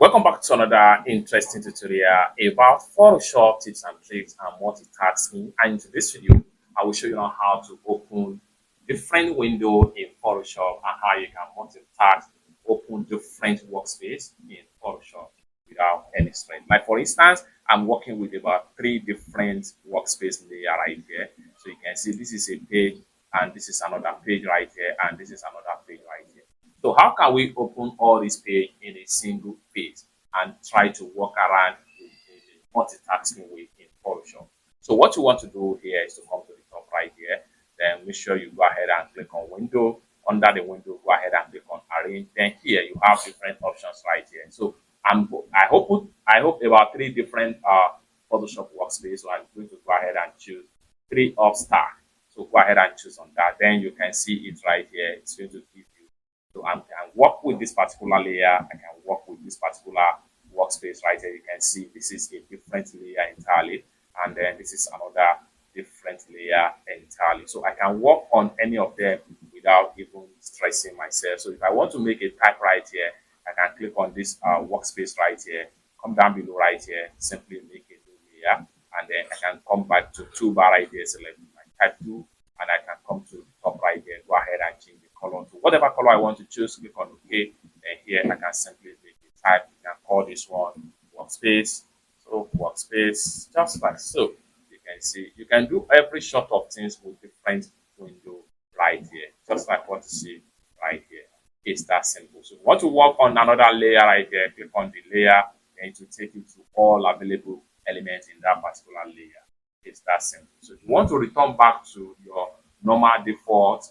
Welcome back to another interesting tutorial about Photoshop tips and tricks and multitasking. And in this video, I will show you now how to open different window in Photoshop and how you can multitask, open different workspace in Photoshop without any strain. Like for instance, I'm working with about 3 different workspace layer right here. So you can see this is a page and this is another page right here and this is another page right here. So how can we open all these pages in a single page and try to work around in a multitasking way in Photoshop? So what you want to do here is to come to the top right here. Then make sure you go ahead and click on Window. Under the window, go ahead and click on Arrange. Then here you have different options right here. So I hope about 3 different Photoshop workspace. So I'm going to go ahead and choose 3 up star. So go ahead and choose on that. Then you can see it right here. It's going to give you. So I can work with this particular layer. I can work with this particular workspace right here. You can see this is a different layer entirely. And then this is another different layer entirely. So I can work on any of them without even stressing myself. So if I want to make a type right here, I can click on this workspace right here. Come down below right here. Simply make a new layer. And then I can come back to toolbar right here. Select my type tool. And I can come to the top right here. Go ahead and change the color to whatever color I want to choose. Click on OK. And here I can simply make a type. You can call this one workspace. So workspace, just like so. You can see you can do every sort of things with different window right here. Just like what you see right here. It's that simple. So if you want to work on another layer right here, click on the layer, and it will take you to all available elements in that particular layer. It's that simple. So if you want to return back to your normal default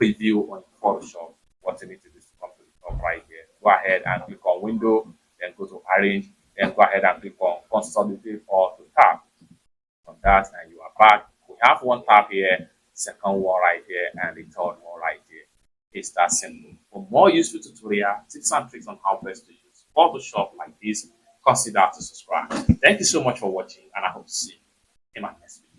preview on Photoshop, what you need to do is to come to the top right here. Go ahead and click on Window, then go to Arrange, then go ahead and click on Consolidate or to tab. From that, and you are back. We have one tab here, second one right here, and the third one right here. It's that simple. For more useful tutorial, tips and tricks on how best to use Photoshop like this, consider to subscribe. Thank you so much for watching, and I hope to see you in my next video.